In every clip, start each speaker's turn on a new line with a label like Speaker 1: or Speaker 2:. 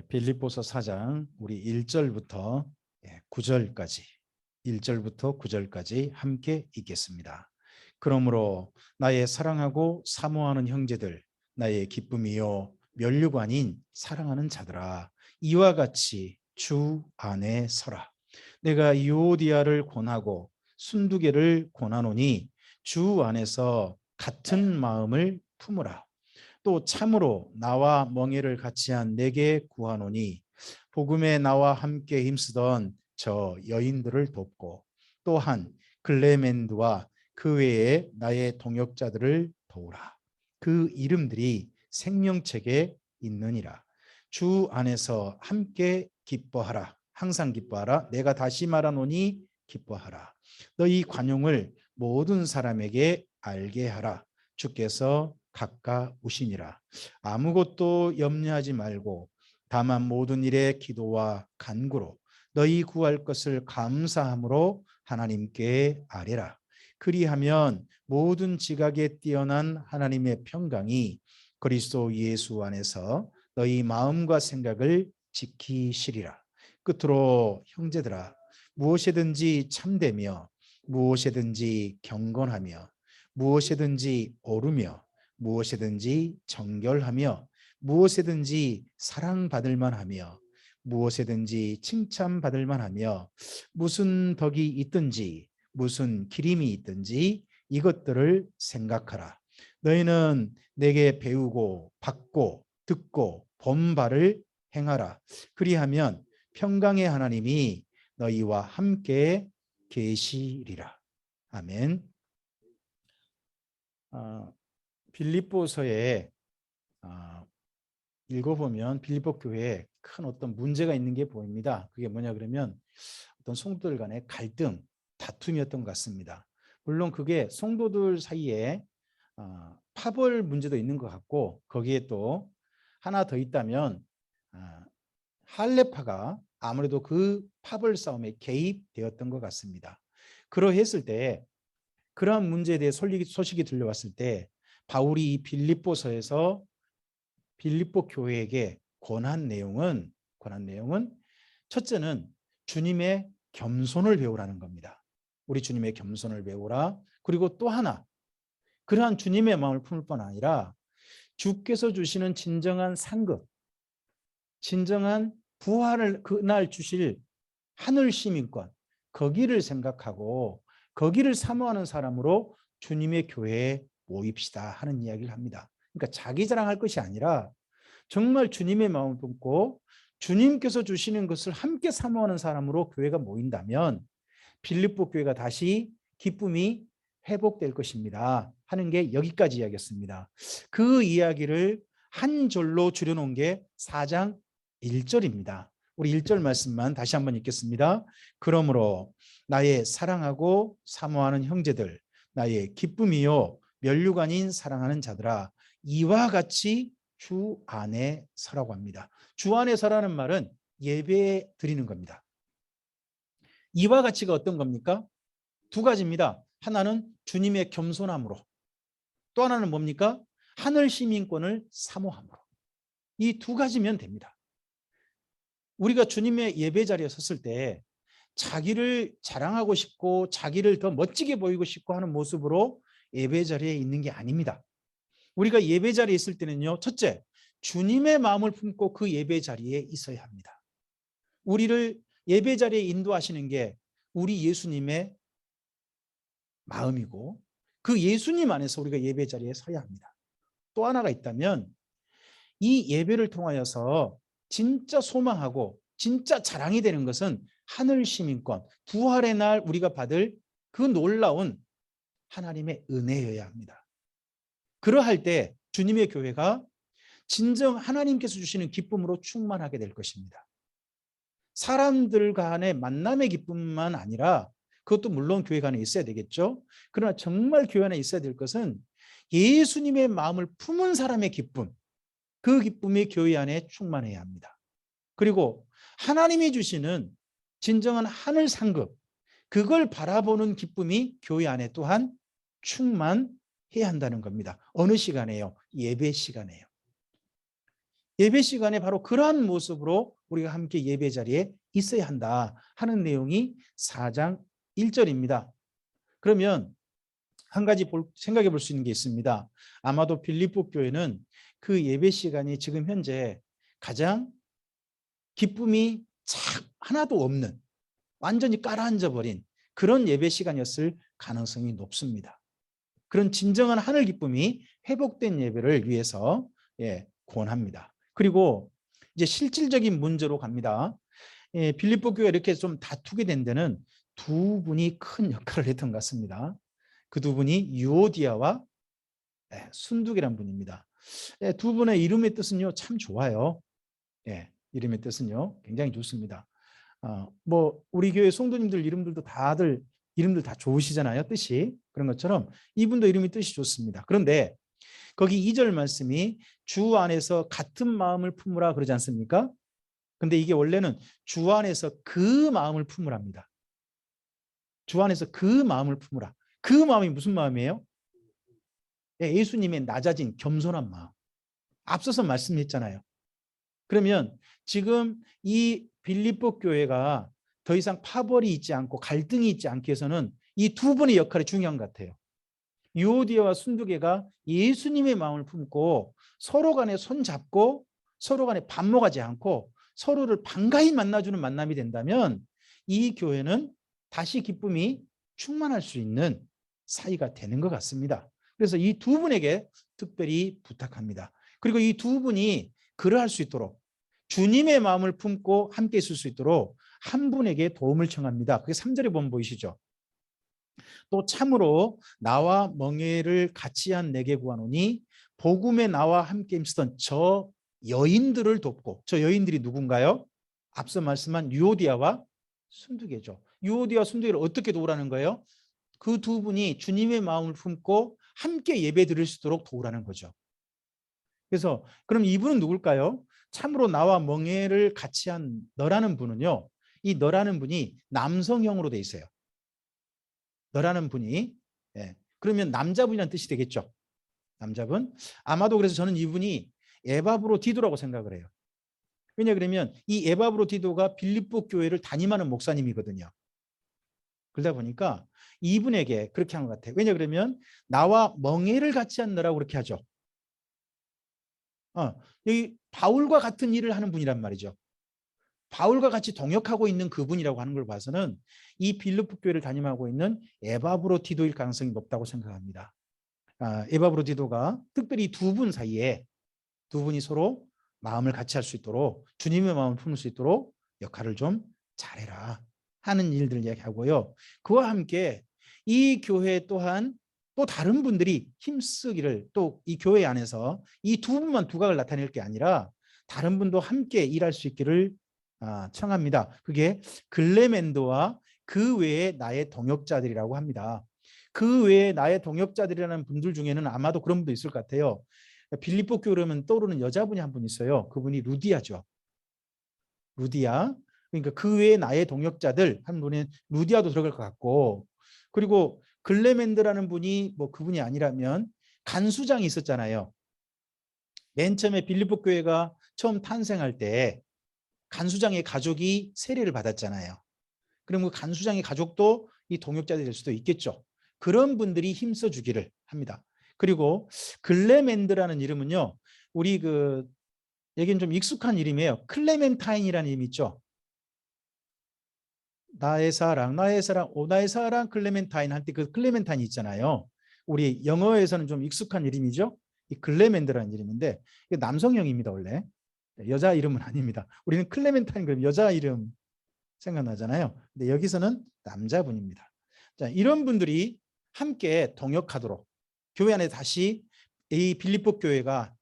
Speaker 1: 빌립보서 4장 우리 1절부터 9절까지 1절부터 9절까지 함께 읽겠습니다. 그러므로 나의 사랑하고 사모하는 형제들, 나의 기쁨이요 면류관인 사랑하는 자들아, 이와 같이 주 안에 서라. 내가 유오디아를 권하고 순두개를 권하노니 주 안에서 같은 마음을 품으라. 또 참으로 나와 멍에를 같이 한 내게 구하노니 복음에 나와 함께 힘쓰던 저 여인들을 돕고 또한 글레멘드와 그 외에 나의 동역자들을 도우라. 그 이름들이 생명책에 있느니라. 주 안에서 함께 기뻐하라. 항상 기뻐하라. 내가 다시 말하노니 기뻐하라. 너희 관용을 모든 사람에게 알게 하라. 주께서 가까우시니라. 아무것도 염려하지 말고 다만 모든 일에 기도와 간구로 너희 구할 것을 감사함으로 하나님께 아뢰라. 그리하면 모든 지각에 뛰어난 하나님의 평강이 그리스도 예수 안에서 너희 마음과 생각을 지키시리라. 끝으로 형제들아, 무엇이든지 참되며 무엇이든지 경건하며 무엇이든지 옳으며 무엇이든지 정결하며 무엇이든지 사랑받을 만하며 무엇이든지 칭찬받을 만하며 무슨 덕이 있든지 무슨 기림이 있든지 이것들을 생각하라. 너희는 내게 배우고 받고 듣고 본 바를 행하라. 그리하면 평강의 하나님이 너희와 함께 계시리라. 아멘. 빌립보서에 읽어보면 빌립보 교회에 큰 어떤 문제가 있는 게 보입니다. 그게 뭐냐 그러면 어떤 성도들 간의 갈등, 다툼이었던 것 같습니다. 물론 그게 성도들 사이에 파벌 문제도 있는 것 같고 거기에 또 하나 더 있다면 할레파가 아무래도 그 파벌 싸움에 개입되었던 것 같습니다. 그러했을 때 그러한 문제에 대해 소식이 들려왔을 때 바울이 이 빌립보서에서 빌립보 교회에게 권한 내용은 첫째는 주님의 겸손을 배우라는 겁니다. 우리 주님의 겸손을 배우라. 그리고 또 하나, 그러한 주님의 마음을 품을 뿐 아니라 주께서 주시는 진정한 상급, 진정한 부활을 그날 주실 하늘 시민권, 거기를 생각하고 거기를 사모하는 사람으로 주님의 교회에 모입시다 하는 이야기를 합니다. 그러니까 자기 자랑할 것이 아니라 정말 주님의 마음을 품고 주님께서 주시는 것을 함께 사모하는 사람으로 교회가 모인다면 빌립보 교회가 다시 기쁨이 회복될 것입니다 하는 게 여기까지 이야기였습니다. 그 이야기를 한 절로 줄여놓은 게 4장 1절입니다. 우리 1절 말씀만 다시 한번 읽겠습니다. 그러므로 나의 사랑하고 사모하는 형제들, 나의 기쁨이요 면류관인 사랑하는 자들아, 이와 같이 주 안에 서라고 합니다. 주 안에 서라는 말은 예배 드리는 겁니다. 이와 같이가 어떤 겁니까? 두 가지입니다. 하나는 주님의 겸손함으로, 또 하나는 뭡니까? 하늘 시민권을 사모함으로. 이 두 가지면 됩니다. 우리가 주님의 예배 자리에 섰을 때 자기를 자랑하고 싶고 자기를 더 멋지게 보이고 싶고 하는 모습으로 예배 자리에 있는 게 아닙니다. 우리가 예배 자리에 있을 때는요, 첫째, 주님의 마음을 품고 그 예배 자리에 있어야 합니다. 우리를 예배 자리에 인도하시는 게 우리 예수님의 마음이고 그 예수님 안에서 우리가 예배 자리에 서야 합니다. 또 하나가 있다면 이 예배를 통하여서 진짜 소망하고 진짜 자랑이 되는 것은 하늘 시민권, 부활의 날 우리가 받을 그 놀라운 하나님의 은혜여야 합니다. 그러할 때 주님의 교회가 진정 하나님께서 주시는 기쁨으로 충만하게 될 것입니다. 사람들 간의 만남의 기쁨만 아니라 그것도 물론 교회 안에 있어야 되겠죠. 그러나 정말 교회 안에 있어야 될 것은 예수님의 마음을 품은 사람의 기쁨, 그 기쁨이 교회 안에 충만해야 합니다. 그리고 하나님이 주시는 진정한 하늘 상급, 그걸 바라보는 기쁨이 교회 안에 또한 충만해야 한다는 겁니다. 어느 시간에요? 예배 시간에요. 예배 시간에 바로 그러한 모습으로 우리가 함께 예배 자리에 있어야 한다 하는 내용이 4장 1절입니다. 그러면 한 가지 생각해 볼 수 있는 게 있습니다. 아마도 빌립보 교회는 그 예배 시간이 지금 현재 가장 기쁨이 참 하나도 없는, 완전히 가라앉아 버린 그런 예배 시간이었을 가능성이 높습니다. 그런 진정한 하늘 기쁨이 회복된 예배를 위해서 권합니다. 그리고 이제 실질적인 문제로 갑니다. 빌립보 교회 이렇게 좀 다투게 된 데는 두 분이 큰 역할을 했던 것 같습니다. 그 두 분이 유오디아와 순두계란 분입니다. 두 분의 이름의 뜻은요 참 좋아요. 이름의 뜻은요 굉장히 좋습니다. 뭐 우리 교회 성도님들 이름들도 다들 이름들 다 좋으시잖아요. 뜻이. 그런 것처럼 이분도 이름이 뜻이 좋습니다. 그런데 거기 2절 말씀이 주 안에서 같은 마음을 품으라 그러지 않습니까? 근데 이게 원래는 주 안에서 그 마음을 품으랍니다. 주 안에서 그 마음을 품으라. 그 마음이 무슨 마음이에요? 예수님의 낮아진 겸손한 마음. 앞서서 말씀했잖아요. 그러면 지금 이 빌립보 교회가 더 이상 파벌이 있지 않고 갈등이 있지 않기 위해서는 이 두 분의 역할이 중요한 것 같아요. 유오디아와 순두계가 예수님의 마음을 품고 서로 간에 손잡고 서로 간에 반목하지 않고 서로를 반가이 만나주는 만남이 된다면 이 교회는 다시 기쁨이 충만할 수 있는 사이가 되는 것 같습니다. 그래서 이 두 분에게 특별히 부탁합니다. 그리고 이 두 분이 그러할 수 있도록 주님의 마음을 품고 함께 있을 수 있도록 한 분에게 도움을 청합니다. 그게 3절에 보면 보이시죠? 또 참으로 나와 멍에를 같이 한 내게 구하노니 복음에 나와 함께 힘쓰던 저 여인들을 돕고, 저 여인들이 누군가요? 앞서 말씀한 유오디아와 순두계죠. 유오디아와 순두계를 어떻게 도우라는 거예요? 그 두 분이 주님의 마음을 품고 함께 예배 드릴 수 있도록 도우라는 거죠. 그래서 그럼 이분은 누굴까요? 참으로 나와 멍에를 같이 한 너라는 분은요, 이 너라는 분이 남성형으로 돼 있어요. 너라는 분이. 그러면 남자분이라는 뜻이 되겠죠. 남자분. 아마도 그래서 저는 이분이 에바브로디도라고 생각을 해요. 왜냐 그러면 이 에바브로디도가 빌립보 교회를 담임하는 목사님이거든요. 그러다 보니까 이분에게 그렇게 한 것 같아요. 왜냐 그러면 나와 멍에를 같이 한 너라고 그렇게 하죠. 여기 바울과 같은 일을 하는 분이란 말이죠. 바울과 같이 동역하고 있는 그분이라고 하는 걸 봐서는 이 빌립보 교회를 담임하고 있는 에바브로디도일 가능성이 높다고 생각합니다. 에바브로디도가 특별히 두 분 사이에 두 분이 서로 마음을 같이 할 수 있도록 주님의 마음을 품을 수 있도록 역할을 좀 잘해라 하는 일들을 이야기하고요. 그와 함께 이 교회 또한 또 다른 분들이 힘쓰기를, 또 이 교회 안에서 이 두 분만 두각을 나타낼 게 아니라 다른 분도 함께 일할 수 있기를 청합니다. 그게 글레멘도와 그 외에 나의 동역자들이라고 합니다. 그 외에 나의 동역자들이라는 분들 중에는 아마도 그런 분도 있을 것 같아요. 빌립보 교회면 떠오르는 여자분이 한 분 있어요. 그분이 루디아죠. 루디아. 그러니까 그 외에 나의 동역자들 한 분은 루디아도 들어갈 것 같고, 그리고 글레멘드라는 분이 뭐 그분이 아니라면 간수장이 있었잖아요. 맨 처음에 빌립보 교회가 처음 탄생할 때 간수장의 가족이 세례를 받았잖아요. 그럼 그 간수장의 가족도 이 동역자들이 될 수도 있겠죠. 그런 분들이 힘써 주기를 합니다. 그리고 글레멘드라는 이름은요, 우리 여기는 좀 익숙한 이름이에요. 클레멘타인이라는 이름이 있죠. 나의 사랑, 나의 사랑, 오 나의 사랑 클레멘타인 할 때 그 클레멘타인이 있잖아요. 우리 영어에서는 좀 익숙한 이름이죠. 이 글레멘드라는 이름인데 남성형입니다. 원래 여자 이름은 아닙니다. 우리는 클레멘타인 그럼 여자 이름 생각나잖아요. 근데 여기서는 남자분입니다. 자, 이런 분들이 함께 동역하도록 교회 안에 다시 이 빌립보 교회가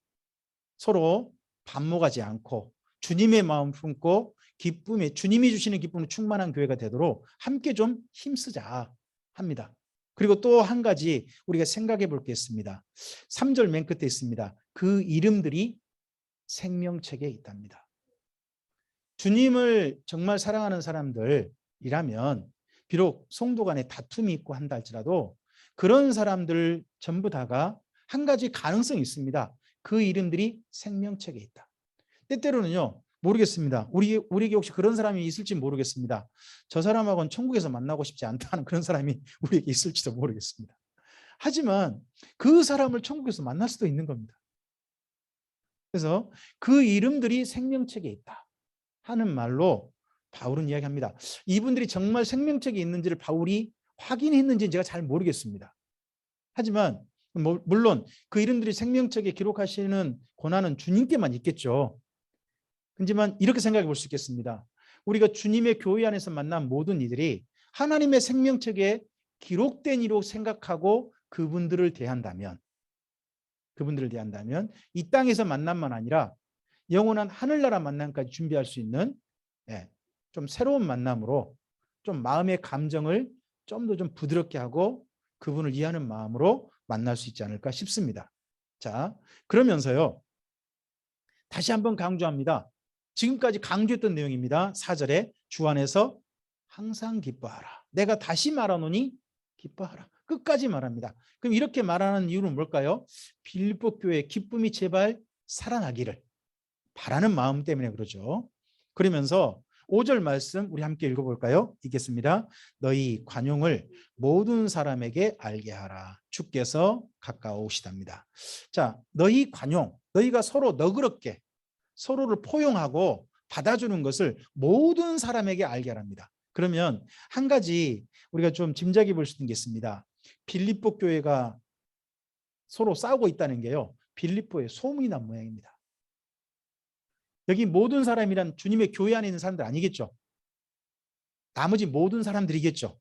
Speaker 1: 서로 반목하지 않고 주님의 마음 품고 기쁨에 주님이 주시는 기쁨을 충만한 교회가 되도록 함께 좀 힘쓰자 합니다. 그리고 또 한 가지 우리가 생각해 볼 게 있습니다. 3절 맨 끝에 있습니다. 그 이름들이 생명책에 있답니다. 주님을 정말 사랑하는 사람들이라면 비록 성도 간에 다툼이 있고 한다 할지라도 그런 사람들 전부 다가 한 가지 가능성이 있습니다. 그 이름들이 생명책에 있다. 때때로는요, 모르겠습니다. 우리에게 혹시 그런 사람이 있을지 모르겠습니다. 저 사람하고는 천국에서 만나고 싶지 않다는 그런 사람이 우리에게 있을지도 모르겠습니다. 하지만 그 사람을 천국에서 만날 수도 있는 겁니다. 그래서 그 이름들이 생명책에 있다 하는 말로 바울은 이야기합니다. 이분들이 정말 생명책에 있는지를 바울이 확인했는지는 제가 잘 모르겠습니다. 하지만 물론 그 이름들이 생명책에 기록하시는 권한은 주님께만 있겠죠. 하지만 이렇게 생각해 볼 수 있겠습니다. 우리가 주님의 교회 안에서 만난 모든 이들이 하나님의 생명책에 기록된 이로 생각하고 그분들을 대한다면 이 땅에서 만남만 아니라 영원한 하늘나라 만남까지 준비할 수 있는 좀 새로운 만남으로 좀 마음의 감정을 좀 더 좀 부드럽게 하고 그분을 이해하는 마음으로 만날 수 있지 않을까 싶습니다. 자, 그러면서요, 다시 한번 강조합니다. 지금까지 강조했던 내용입니다. 4절에 주 안에서 항상 기뻐하라. 내가 다시 말하노니 기뻐하라. 끝까지 말합니다. 그럼 이렇게 말하는 이유는 뭘까요? 빌립보 교회의 기쁨이 제발 살아나기를 바라는 마음 때문에 그러죠. 그러면서 5절 말씀 우리 함께 읽어볼까요? 읽겠습니다. 너희 관용을 모든 사람에게 알게 하라. 주께서 가까우시답니다. 자, 너희 관용, 너희가 서로 너그럽게 서로를 포용하고 받아주는 것을 모든 사람에게 알게 하랍니다. 그러면 한 가지 우리가 좀 짐작해 볼 수 있겠습니다. 빌립보 교회가 서로 싸우고 있다는 게요, 빌립보에 소문이 난 모양입니다. 여기 모든 사람이란 주님의 교회 안에 있는 사람들 아니겠죠? 나머지 모든 사람들이겠죠.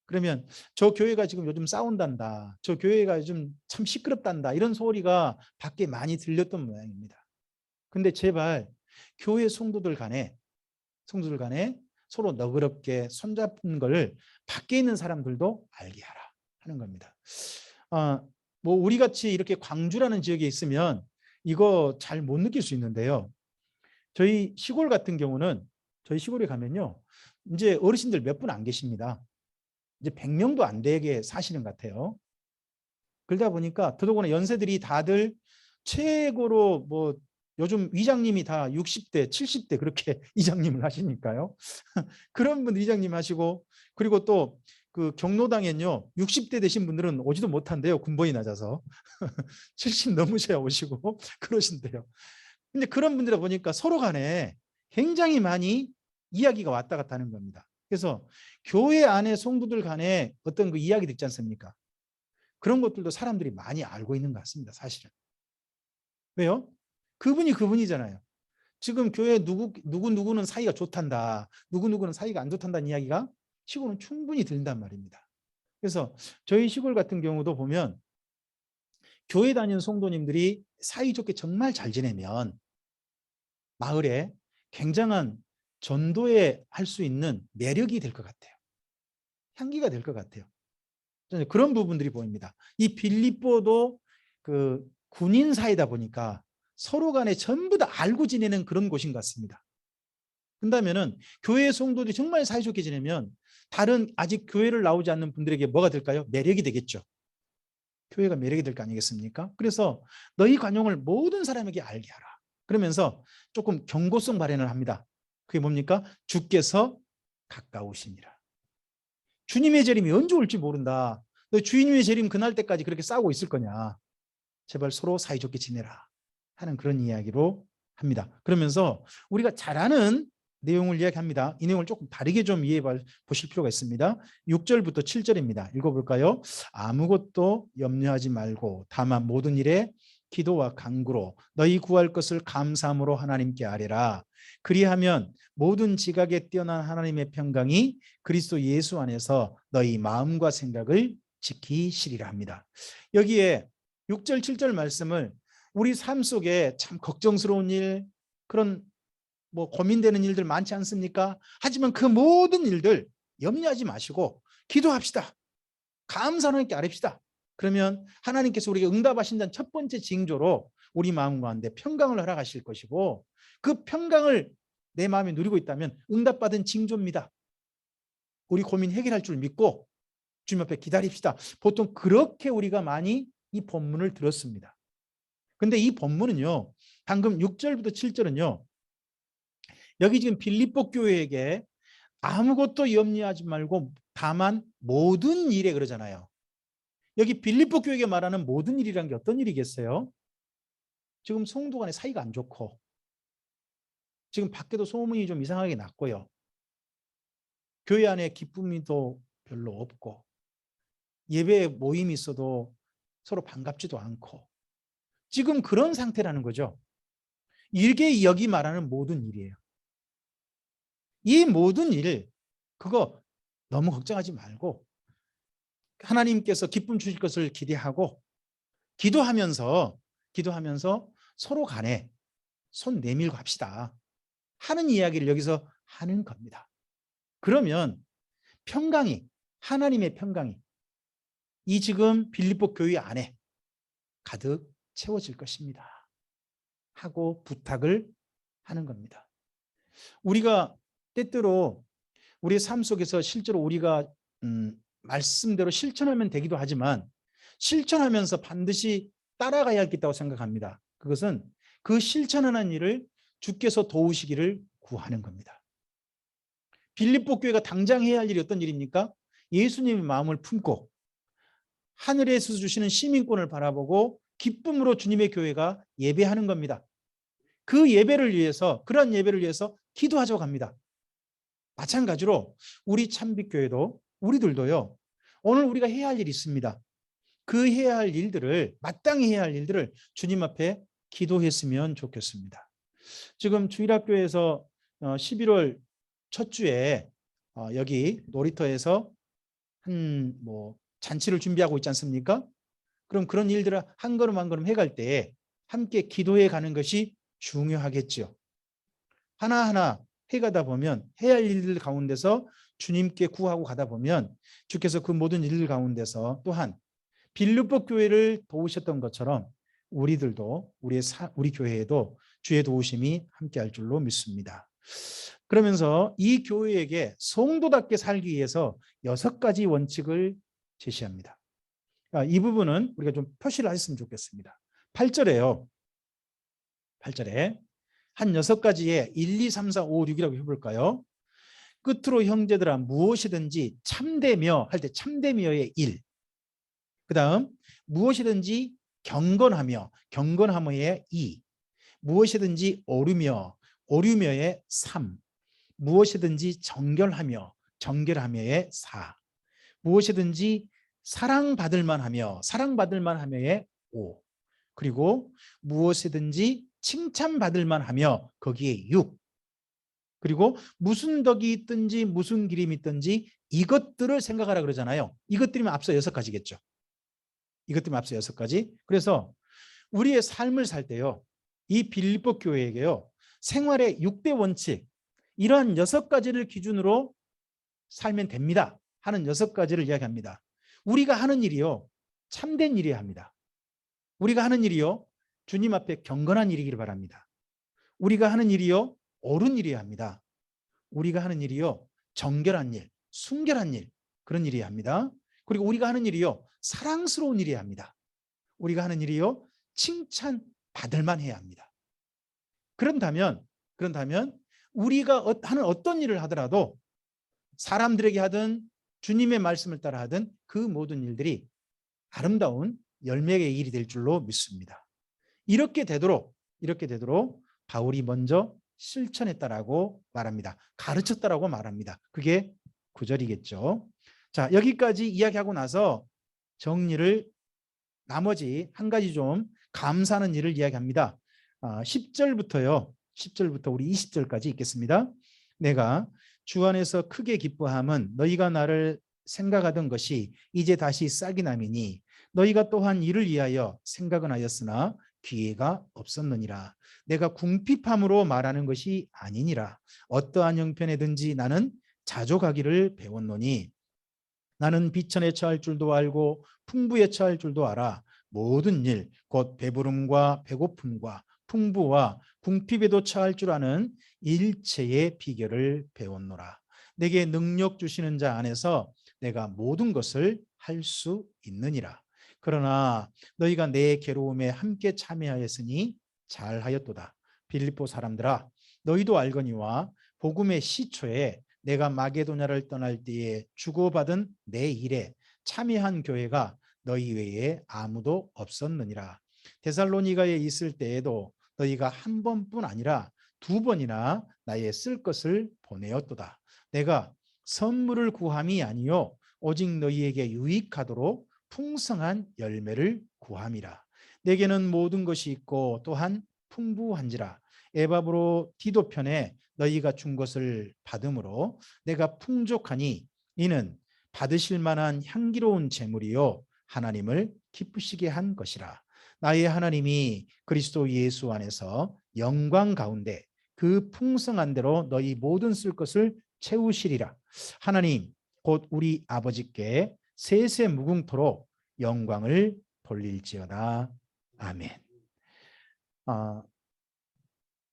Speaker 1: 그러면 저 교회가 지금 요즘 싸운단다, 저 교회가 요즘 참 시끄럽단다, 이런 소리가 밖에 많이 들렸던 모양입니다. 근데 제발 교회 성도들 간에 서로 너그럽게 손잡는 걸 밖에 있는 사람들도 알게 하라 하는 겁니다. 뭐 우리 같이 이렇게 광주라는 지역에 있으면 이거 잘 못 느낄 수 있는데요. 저희 시골 같은 경우는 저희 시골에 가면요, 이제 어르신들 몇 분 안 계십니다. 이제 100명도 안 되게 사시는 것 같아요. 그러다 보니까 더더구나 연세들이 다들 최고로 뭐 요즘 이장님이 다 60대, 70대 그렇게 이장님을 하시니까요. 그런 분들 이장님 하시고, 그리고 또 그 경로당엔요 60대 되신 분들은 오지도 못한대요. 군번이 낮아서. 70 넘으셔야 오시고 그러신대요. 근데 그런 분들이다 보니까 서로 간에 굉장히 많이 이야기가 왔다 갔다 하는 겁니다. 그래서 교회 안에 성도들 간에 어떤 그 이야기들 있지 않습니까? 그런 것들도 사람들이 많이 알고 있는 것 같습니다. 사실은. 왜요? 그분이 그분이잖아요. 지금 교회 누구는 사이가 좋단다, 누구는 사이가 안 좋단다는 이야기가 시골은 충분히 들린단 말입니다. 그래서 저희 시골 같은 경우도 보면 교회 다니는 성도님들이 사이좋게 정말 잘 지내면 마을에 굉장한 전도에 할 수 있는 매력이 될 것 같아요. 향기가 될 것 같아요. 저는 그런 부분들이 보입니다. 이 빌립보도 그 군인 사이다 보니까 서로 간에 전부 다 알고 지내는 그런 곳인 것 같습니다. 그렇다면은 교회 성도들이 정말 사이좋게 지내면 다른 아직 교회를 나오지 않는 분들에게 뭐가 될까요? 매력이 되겠죠. 교회가 매력이 될 거 아니겠습니까? 그래서 너희 관용을 모든 사람에게 알게 하라. 그러면서 조금 경고성 발언을 합니다. 그게 뭡니까? 주께서 가까우시니라. 주님의 재림이 언제 올지 모른다. 너 주님의 재림 그날 때까지 그렇게 싸우고 있을 거냐. 제발 서로 사이좋게 지내라 하는 그런 이야기로 합니다. 그러면서 우리가 잘 아는 내용을 이야기합니다. 이 내용을 조금 다르게 좀 이해해 보실 필요가 있습니다. 6절부터 7절입니다. 읽어볼까요? 아무것도 염려하지 말고 다만 모든 일에 기도와 간구로 너희 구할 것을 감사함으로 하나님께 아뢰라. 그리하면 모든 지각에 뛰어난 하나님의 평강이 그리스도 예수 안에서 너희 마음과 생각을 지키시리라 합니다. 여기에 6절 7절 말씀을 우리 삶 속에 참 걱정스러운 일, 그런 뭐 고민되는 일들 많지 않습니까? 하지만 그 모든 일들 염려하지 마시고 기도합시다. 감사 하나님께 아뢰시다. 그러면 하나님께서 우리에게 응답하신다는 첫 번째 징조로 우리 마음 가운데 평강을 허락하실 것이고, 그 평강을 내 마음에 누리고 있다면 응답받은 징조입니다. 우리 고민 해결할 줄 믿고 주님 앞에 기다립시다. 보통 그렇게 우리가 많이 이 본문을 들었습니다. 근데 이 본문은요, 방금 6절부터 7절은요. 여기 지금 빌립보 교회에게 아무것도 염려하지 말고 다만 모든 일에 그러잖아요. 여기 빌립보 교회에게 말하는 모든 일이란 게 어떤 일이겠어요? 지금 성도 간의 사이가 안 좋고 지금 밖에도 소문이 좀 이상하게 났고요. 교회 안에 기쁨이도 별로 없고 예배 모임이 있어도 서로 반갑지도 않고 지금 그런 상태라는 거죠. 이게 여기 말하는 모든 일이에요. 이 모든 일 그거 너무 걱정하지 말고 하나님께서 기쁨 주실 것을 기대하고 기도하면서 서로 간에 손 내밀고 합시다 하는 이야기를 여기서 하는 겁니다. 그러면 평강이 하나님의 평강이 이 지금 빌립보 교회 안에 가득 채워질 것입니다 하고 부탁을 하는 겁니다. 우리가 때때로 우리의 삶 속에서 실제로 우리가 말씀대로 실천하면 되기도 하지만 실천하면서 반드시 따라가야 할 게 있다고 생각합니다. 그것은 그 실천하는 일을 주께서 도우시기를 구하는 겁니다. 빌립보 교회가 당장 해야 할 일이 어떤 일입니까? 예수님의 마음을 품고 하늘에서 주시는 시민권을 바라보고 기쁨으로 주님의 교회가 예배하는 겁니다. 그 예배를 위해서 그런 예배를 위해서 기도하자고 합니다. 마찬가지로 우리 참빛교회도 우리들도요. 오늘 우리가 해야 할 일이 있습니다. 그 해야 할 일들을 마땅히 해야 할 일들을 주님 앞에 기도했으면 좋겠습니다. 지금 주일학교에서 11월 첫 주에 여기 놀이터에서 잔치를 준비하고 있지 않습니까? 그럼 그런 일들을 한 걸음 한 걸음 해갈 때 함께 기도해 가는 것이 중요하겠죠. 하나하나 해가다 보면 해야 할 일들 가운데서 주님께 구하고 가다 보면 주께서 그 모든 일들 가운데서 또한 빌립보 교회를 도우셨던 것처럼 우리들도 우리 교회에도 주의 도우심이 함께할 줄로 믿습니다. 그러면서 이 교회에게 성도답게 살기 위해서 6가지 원칙을 제시합니다. 이 부분은 우리가 좀 표시를 하셨으면 좋겠습니다. 8절에 한 6가지에 1, 2, 3, 4, 5, 6이라고 해볼까요? 끝으로 형제들아 무엇이든지 참되며 할 때 참되며의 1. 그 다음 무엇이든지 경건하며의 2. 무엇이든지 오류며의 3. 무엇이든지 정결하며의 4. 무엇이든지 사랑받을 만하며의 5. 그리고 무엇이든지 칭찬받을 만하며 거기에 6. 그리고 무슨 덕이 있든지 무슨 기림이 있든지 이것들을 생각하라 그러잖아요. 이것들이면 앞서 6가지겠죠. 이것들이면 앞서 6가지. 그래서 우리의 삶을 살 때요. 이 빌립보 교회에게요. 생활의 6대 원칙 이러한 6가지를 기준으로 살면 됩니다 하는 6가지를 이야기합니다. 우리가 하는 일이요. 참된 일이어야 합니다. 우리가 하는 일이요. 주님 앞에 경건한 일이기를 바랍니다. 우리가 하는 일이요. 옳은 일이어야 합니다. 우리가 하는 일이요. 정결한 일, 순결한 일 그런 일이어야 합니다. 그리고 우리가 하는 일이요. 사랑스러운 일이어야 합니다. 우리가 하는 일이요. 칭찬받을 만해야 합니다. 그런다면 우리가 하는 어떤 일을 하더라도 사람들에게 하든 주님의 말씀을 따라 하든 그 모든 일들이 아름다운 열매의 일이 될 줄로 믿습니다. 이렇게 되도록 바울이 먼저 실천했다라고 말합니다. 가르쳤다라고 말합니다. 그게 9절이겠죠. 자, 여기까지 이야기하고 나서 정리를 나머지 한 가지 좀 감사하는 일을 이야기합니다. 10절부터 우리 20절까지 읽겠습니다. 내가 주 안에서 크게 기뻐함은 너희가 나를 생각하던 것이 이제 다시 싹이 남이니 너희가 또한 이를 위하여 생각은 하였으나 기회가 없었느니라. 내가 궁핍함으로 말하는 것이 아니니라. 어떠한 형편에든지 나는 자족하기를 배웠노니 나는 비천에 처할 줄도 알고 풍부에 처할 줄도 알아. 모든 일 곧 배부름과 배고픔과 풍부와 궁핍에도 처할 줄 아는 일체의 비결을 배웠노라. 내게 능력 주시는 자 안에서 내가 모든 것을 할 수 있느니라. 그러나 너희가 내 괴로움에 함께 참여하였으니 잘하였도다. 빌립보 사람들아, 너희도 알거니와 복음의 시초에 내가 마게도냐를 떠날 때에 주고받은 내 일에 참여한 교회가 너희 외에 아무도 없었느니라. 데살로니가에 있을 때에도 너희가 한 번뿐 아니라 두 번이나 나의 쓸 것을 보내었도다. 내가 선물을 구함이 아니요 오직 너희에게 유익하도록 풍성한 열매를 구함이라. 내게는 모든 것이 있고 또한 풍부한지라. 에바브로 디도 편에 너희가 준 것을 받음으로 내가 풍족하니 이는 받으실 만한 향기로운 제물이요 하나님을 기쁘시게 한 것이라. 나의 하나님이 그리스도 예수 안에서 영광 가운데 그 풍성한 대로 너희 모든 쓸 것을 채우시리라. 하나님 곧 우리 아버지께 세세 무궁토록 영광을 돌릴지어다. 아멘.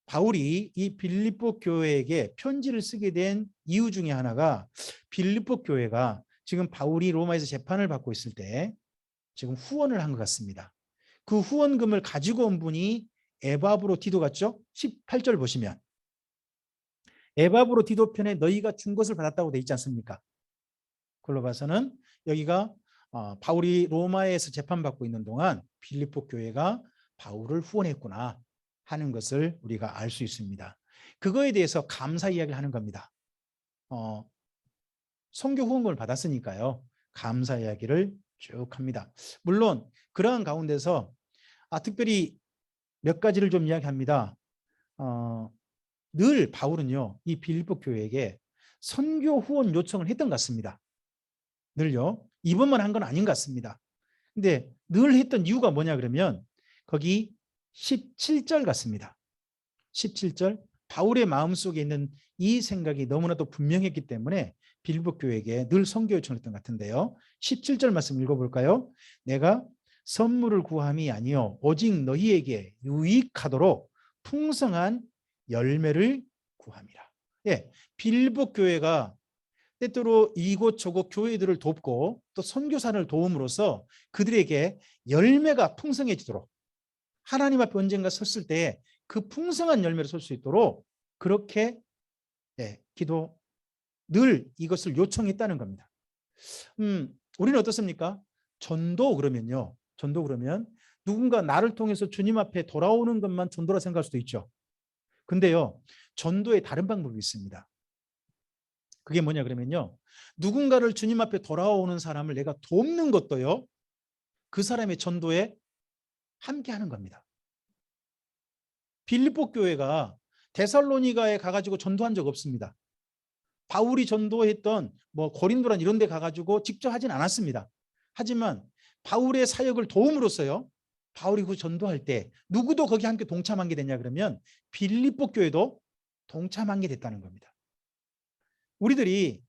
Speaker 1: 바울이 이 빌립보 교회에게 편지를 쓰게 된 이유 중에 하나가 빌립보 교회가 지금 바울이 로마에서 재판을 받고 있을 때 지금 후원을 한 것 같습니다. 그 후원금을 가지고 온 분이 에바브로 디도 같죠? 18절 보시면 에바브로 디도 편에 너희가 준 것을 받았다고 돼 있지 않습니까? 그걸로 봐서는 여기가 바울이 로마에서 재판받고 있는 동안 빌립보 교회가 바울을 후원했구나 하는 것을 우리가 알 수 있습니다. 그거에 대해서 감사 이야기를 하는 겁니다. 선교 후원금을 받았으니까요. 감사 이야기를 쭉 합니다. 물론 그러한 가운데서 특별히 몇 가지를 좀 이야기합니다. 늘 바울은요, 이 빌립보 교회에게 선교 후원 요청을 했던 것 같습니다. 늘요. 이번만 한 건 아닌 것 같습니다. 근데 늘 했던 이유가 뭐냐 그러면 거기 17절 같습니다. 17절 바울의 마음속에 있는 이 생각이 너무나도 분명했기 때문에 빌립보 교회에게 늘 선교 요청을 했던 것 같은데요. 17절 말씀 읽어볼까요? 내가 선물을 구함이 아니요 오직 너희에게 유익하도록 풍성한 열매를 구함이라. 예, 빌립보 교회가 때때로 이곳저곳 교회들을 돕고 또 선교사를 도움으로써 그들에게 열매가 풍성해지도록 하나님 앞에 언젠가 섰을 때 그 풍성한 열매를 설 수 있도록 그렇게 기도 늘 이것을 요청했다는 겁니다. 우리는 어떻습니까? 전도 그러면요. 전도 그러면 누군가 나를 통해서 주님 앞에 돌아오는 것만 전도라 생각할 수도 있죠. 근데요. 전도에 다른 방법이 있습니다. 그게 뭐냐 그러면요. 누군가를 주님 앞에 돌아오는 사람을 내가 돕는 것도요. 그 사람의 전도에 함께하는 겁니다. 빌립보 교회가 데살로니가에 가가지고 전도한 적 없습니다. 바울이 전도했던 고린도란 이런 데 가가지고 직접 하진 않았습니다. 하지만 바울의 사역을 도움으로써요. 바울이 그 전도할 때 누구도 거기 함께 동참한 게 됐냐 그러면 빌립보 교회도 동참한 게 됐다는 겁니다. 우리들이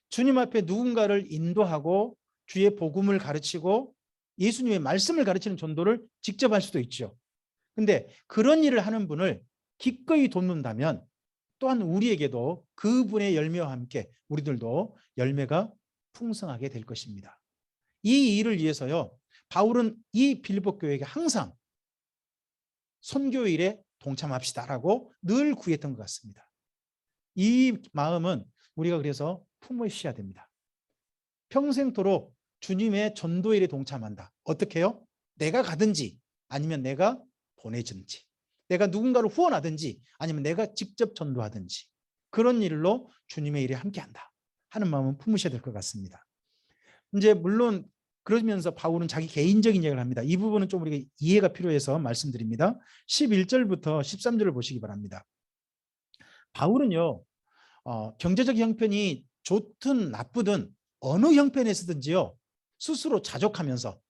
Speaker 1: 주님 앞에 누군가를 인도하고 주의 복음을 가르치고 예수님의 말씀을 가르치는 전도를 직접 할 수도 있죠. 근데 그런 일을 하는 분을 기꺼이 돕는다면 또한 우리에게도 그분의 열매와 함께 우리들도 열매가 풍성하게 될 것입니다. 이 일을 위해서요. 바울은 이 빌립보 교회에게 항상 선교일에 동참합시다라고 늘 구했던 것 같습니다. 이 마음은 우리가 그래서 품으셔야 됩니다. 평생토록 주님의 전도일에 동참한다. 어떻게 해요? 내가 가든지 아니면 내가 보내든지 내가 누군가를 후원하든지 아니면 내가 직접 전도하든지 그런 일로 주님의 일에 함께한다 하는 마음은 품으셔야 될 것 같습니다. 이제 물론 그러면서 바울은 자기 개인적인 이야기를 합니다. 이 부분은 좀 우리가 이해가 필요해서 말씀드립니다. 11절부터 13절을 보시기 바랍니다. 바울은요. 경제적 형편이 좋든 나쁘든 어느 형편에서든지요. 스스로 자족하면서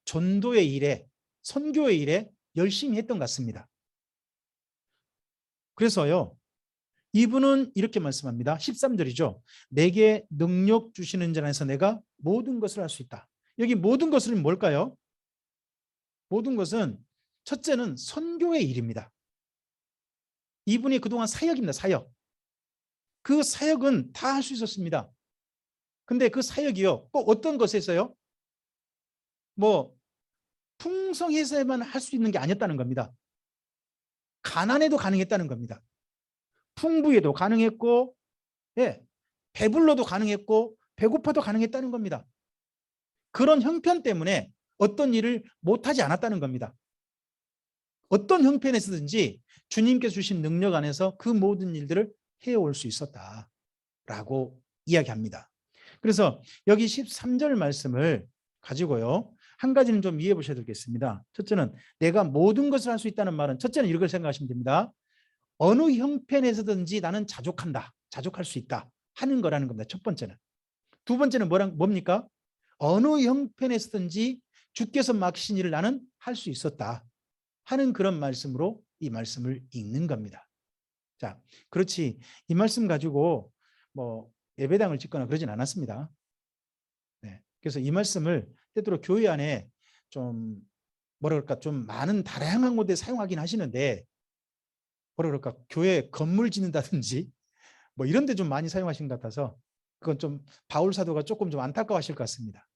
Speaker 1: 전도의 일에 선교의 일에 열심히 했던 것 같습니다. 그래서요. 이분은 이렇게 말씀합니다. 13절이죠. 내게 능력 주시는 자 안에서 내가 모든 것을 할 수 있다. 여기 모든 것은 뭘까요? 모든 것은 첫째는 선교의 일입니다. 이분이 그동안 사역입니다. 사역. 그 사역은 다 할 수 있었습니다. 근데 그 사역이요. 꼭 어떤 것에서요? 풍성해서만 할 수 있는 게 아니었다는 겁니다. 가난해도 가능했다는 겁니다. 풍부해도 가능했고, 예, 배불러도 가능했고, 배고파도 가능했다는 겁니다. 그런 형편 때문에 어떤 일을 못하지 않았다는 겁니다. 어떤 형편에서든지 주님께서 주신 능력 안에서 그 모든 일들을 해올 수 있었다라고 이야기합니다. 그래서 여기 13절 말씀을 가지고요, 한 가지는 좀 이해해 보셔야 되겠습니다. 첫째는 내가 모든 것을 할 수 있다는 말은, 첫째는 이렇게 생각하시면 됩니다. 어느 형편에서든지 나는 자족한다, 자족할 수 있다 하는 거라는 겁니다. 첫 번째는. 두 번째는 뭡니까? 어느 형편에서든지 주께서 맡기신 일을 나는 할 수 있었다 하는 그런 말씀으로 이 말씀을 읽는 겁니다. 자, 그렇지 이 말씀 가지고 뭐 예배당을 짓거나 그러진 않았습니다. 네, 그래서 이 말씀을 때때로 교회 안에 좀 뭐라 그럴까, 좀 많은 다양한 곳에 사용하긴 하시는데, 뭐라 그럴까, 교회 건물 짓는다든지 뭐 이런 데 좀 많이 사용하신 것 같아서 그건 좀 바울 사도가 조금 좀 안타까워하실 것 같습니다.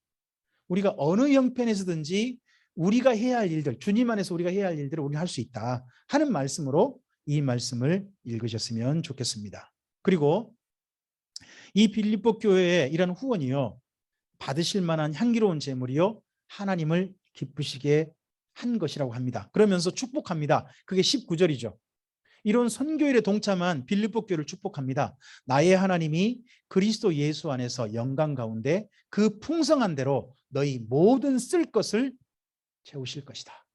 Speaker 1: 우리가 어느 형편에서든지 우리가 해야 할 일들, 주님 안에서 우리가 해야 할 일들을 우리는 할 수 있다 하는 말씀으로 이 말씀을 읽으셨으면 좋겠습니다. 그리고 이 빌립보 교회의 이런 후원이요, 받으실 만한 향기로운 제물이요 하나님을 기쁘시게 한 것이라고 합니다. 그러면서 축복합니다. 그게 19절이죠. 이런 선교일에 동참한 빌립보 교회를 축복합니다. 나의 하나님이 그리스도 예수 안에서 영광 가운데 그 풍성한 대로 너희 모든 쓸 것을 채우실 것이다,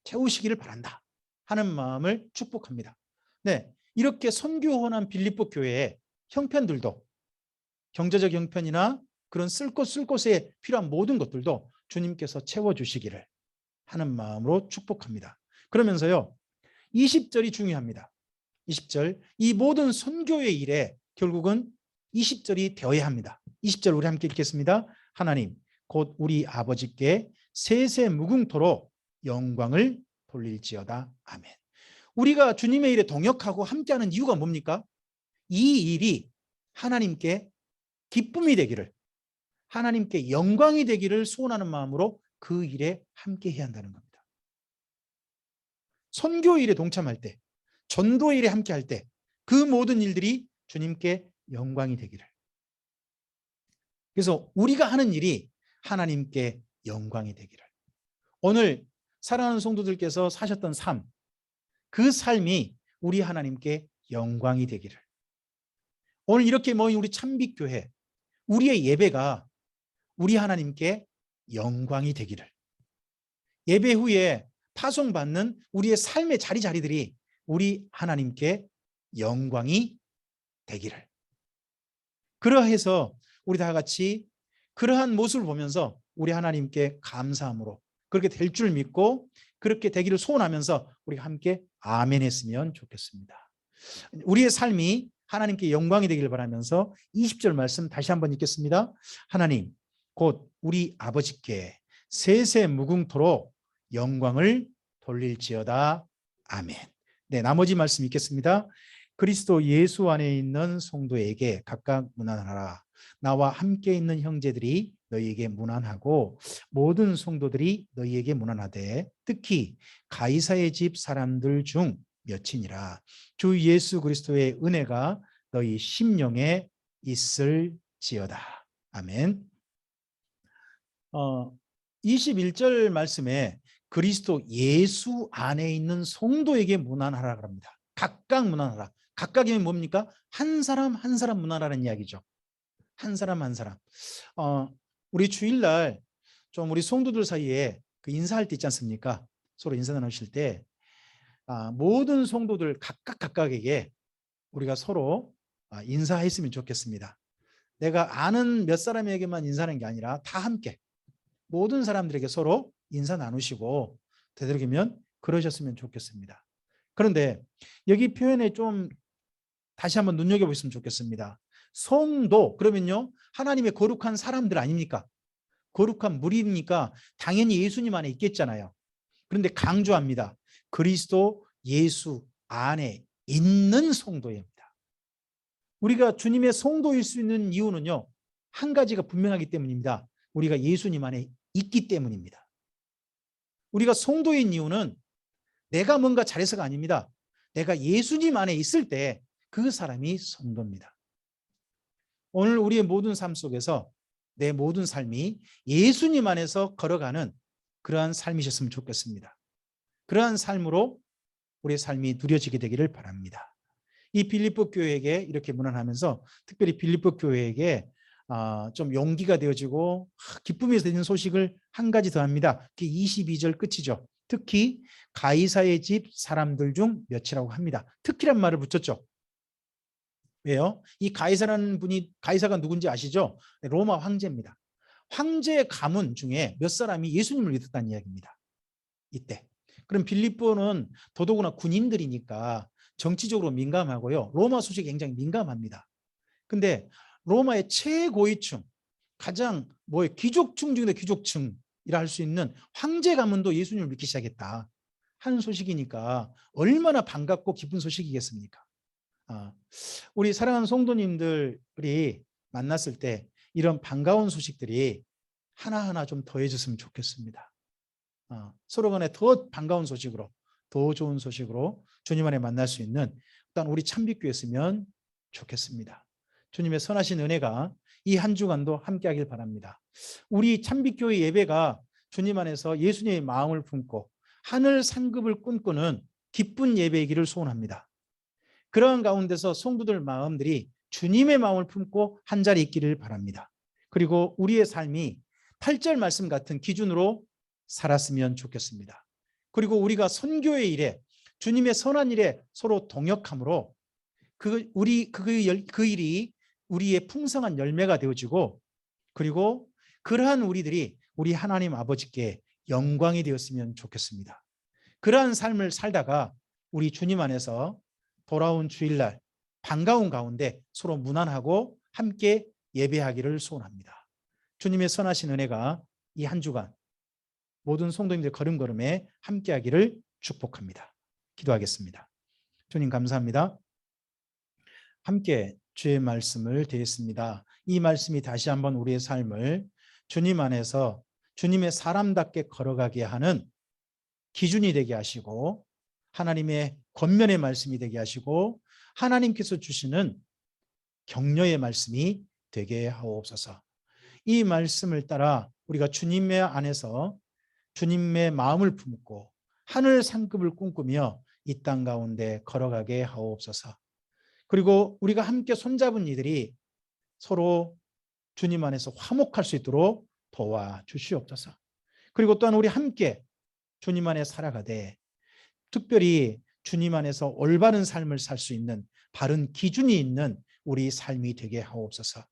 Speaker 1: 채우시기를 바란다 하는 마음을 축복합니다. 네, 이렇게 선교원한 빌립보 교회의 형편들도, 경제적 형편이나 그런 쓸 곳에 필요한 모든 것들도 주님께서 채워주시기를 하는 마음으로 축복합니다. 그러면서요 20절이 중요합니다. 20절, 이 모든 선교의 일에 결국은 20절이 되어야 합니다. 20절 우리 함께 읽겠습니다. 하나님 곧 우리 아버지께 세세 무궁토록 영광을 돌릴지어다. 아멘. 우리가 주님의 일에 동역하고 함께하는 이유가 뭡니까? 이 일이 하나님께 기쁨이 되기를, 하나님께 영광이 되기를 소원하는 마음으로 그 일에 함께해야 한다는 겁니다. 선교 일에 동참할 때, 전도 일에 함께할 때 그 모든 일들이 주님께 영광이 되기를. 그래서 우리가 하는 일이 하나님께 영광이 되기를. 오늘 사랑하는 성도들께서 사셨던 삶, 그 삶이 우리 하나님께 영광이 되기를. 오늘 이렇게 모인 우리 참빛교회, 우리의 예배가 우리 하나님께 영광이 되기를. 예배 후에 파송받는 우리의 삶의 자리들이 우리 하나님께 영광이 되기를. 그러해서 우리 다 같이 그러한 모습을 보면서 우리 하나님께 감사함으로 그렇게 될 줄 믿고 그렇게 되기를 소원하면서 우리가 함께 아멘 했으면 좋겠습니다. 우리의 삶이 하나님께 영광이 되기를 바라면서 20절 말씀 다시 한번 읽겠습니다. 하나님 곧 우리 아버지께 세세 무궁토록 영광을 돌릴지어다. 아멘. 네, 나머지 말씀 읽겠습니다. 그리스도 예수 안에 있는 성도에게 각각 문안하라. 나와 함께 있는 형제들이 너희에게 문안하고 모든 성도들이 너희에게 문안하되 특히 가이사의 집 사람들 중 몇이니라. 주 예수 그리스도의 은혜가 너희 심령에 있을지어다. 아멘. 21절 말씀에 그리스도 예수 안에 있는 성도에게 문안하라 그럽니다. 각각 문안하라. 각각이면 뭡니까? 한 사람 한 사람 문안하라는 이야기죠. 한 사람 한 사람. 우리 주일날 좀 우리 성도들 사이에 그 인사할 때 있지 않습니까? 서로 인사 나누실 때 모든 성도들 각각에게 우리가 서로 인사했으면 좋겠습니다. 내가 아는 몇 사람에게만 인사하는 게 아니라 다 함께 모든 사람들에게 서로 인사 나누시고 되도록이면 그러셨으면 좋겠습니다. 그런데 여기 표현에 좀 다시 한번 눈여겨보시면 좋겠습니다. 성도 그러면요 하나님의 거룩한 사람들 아닙니까? 거룩한 무리니까 당연히 예수님 안에 있겠잖아요. 그런데 강조합니다. 그리스도 예수 안에 있는 성도입니다. 우리가 주님의 성도일 수 있는 이유는요 한 가지가 분명하기 때문입니다. 우리가 예수님 안에 있기 때문입니다. 우리가 성도인 이유는 내가 뭔가 잘해서가 아닙니다. 내가 예수님 안에 있을 때 그 사람이 성도입니다. 오늘 우리의 모든 삶 속에서 내 모든 삶이 예수님 안에서 걸어가는 그러한 삶이셨으면 좋겠습니다. 그러한 삶으로 우리의 삶이 누려지게 되기를 바랍니다. 이 빌립보 교회에게 이렇게 문안하면서 특별히 빌립보 교회에게 좀 용기가 되어지고 기쁨이 되는 소식을 한 가지 더 합니다. 그게 22절 끝이죠. 특히 가이사의 집 사람들 중 몇이라고 합니다. 특히란 말을 붙였죠. 왜요? 이 가이사라는 분이, 가이사가 누군지 아시죠? 로마 황제입니다. 황제 가문 중에 몇 사람이 예수님을 믿었다는 이야기입니다. 이때. 그럼 빌립보는 더더구나 군인들이니까 정치적으로 민감하고요. 로마 소식에 굉장히 민감합니다. 근데 로마의 최고위층, 가장 귀족층 중에 귀족층이라 할 수 있는 황제 가문도 예수님을 믿기 시작했다 하는 소식이니까 얼마나 반갑고 기쁜 소식이겠습니까? 우리 사랑하는 성도님들이 만났을 때 이런 반가운 소식들이 하나하나 좀 더해졌으면 좋겠습니다. 서로 간에 더 반가운 소식으로, 더 좋은 소식으로 주님 안에 만날 수 있는 일단 우리 참빛교회였으면 좋겠습니다. 주님의 선하신 은혜가 이 한 주간도 함께하길 바랍니다. 우리 참빛교회 예배가 주님 안에서 예수님의 마음을 품고 하늘 상급을 꿈꾸는 기쁜 예배이기를 소원합니다. 그러한 가운데서 성도들 마음들이 주님의 마음을 품고 한 자리 있기를 바랍니다. 그리고 우리의 삶이 8절 말씀 같은 기준으로 살았으면 좋겠습니다. 그리고 우리가 선교의 일에, 주님의 선한 일에 서로 동역함으로 그 일이 우리의 풍성한 열매가 되어지고, 그리고 그러한 우리들이 우리 하나님 아버지께 영광이 되었으면 좋겠습니다. 그러한 삶을 살다가 우리 주님 안에서 돌아온 주일날 반가운 가운데 서로 문안하고 함께 예배하기를 소원합니다. 주님의 선하신 은혜가 이 한 주간 모든 성도님들 걸음걸음에 함께하기를 축복합니다. 기도하겠습니다. 주님 감사합니다. 함께 주의 말씀을 드렸습니다. 이 말씀이 다시 한번 우리의 삶을 주님 안에서 주님의 사람답게 걸어가게 하는 기준이 되게 하시고, 하나님의 권면의 말씀이 되게 하시고, 하나님께서 주시는 격려의 말씀이 되게 하옵소서. 이 말씀을 따라 우리가 주님의 안에서 주님의 마음을 품고 하늘 상급을 꿈꾸며 이 땅 가운데 걸어가게 하옵소서. 그리고 우리가 함께 손잡은 이들이 서로 주님 안에서 화목할 수 있도록 도와주시옵소서. 그리고 또한 우리 함께 주님 안에 살아가되 특별히 주님 안에서 올바른 삶을 살 수 있는 바른 기준이 있는 우리 삶이 되게 하옵소서.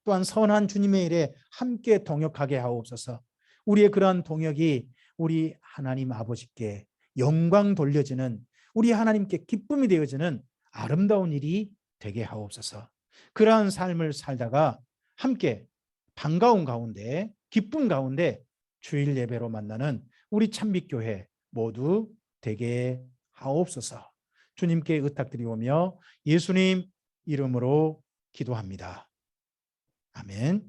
Speaker 1: 또한 선한 주님의 일에 함께 동역하게 하옵소서. 우리의 그러한 동역이 우리 하나님 아버지께 영광 돌려지는, 우리 하나님께 기쁨이 되어지는 아름다운 일이 되게 하옵소서. 그러한 삶을 살다가 함께 반가운 가운데, 기쁨 가운데 주일 예배로 만나는 우리 참빛교회 모두 되게 하옵소서. 주님께 의탁드리오며 예수님 이름으로 기도합니다. 아멘.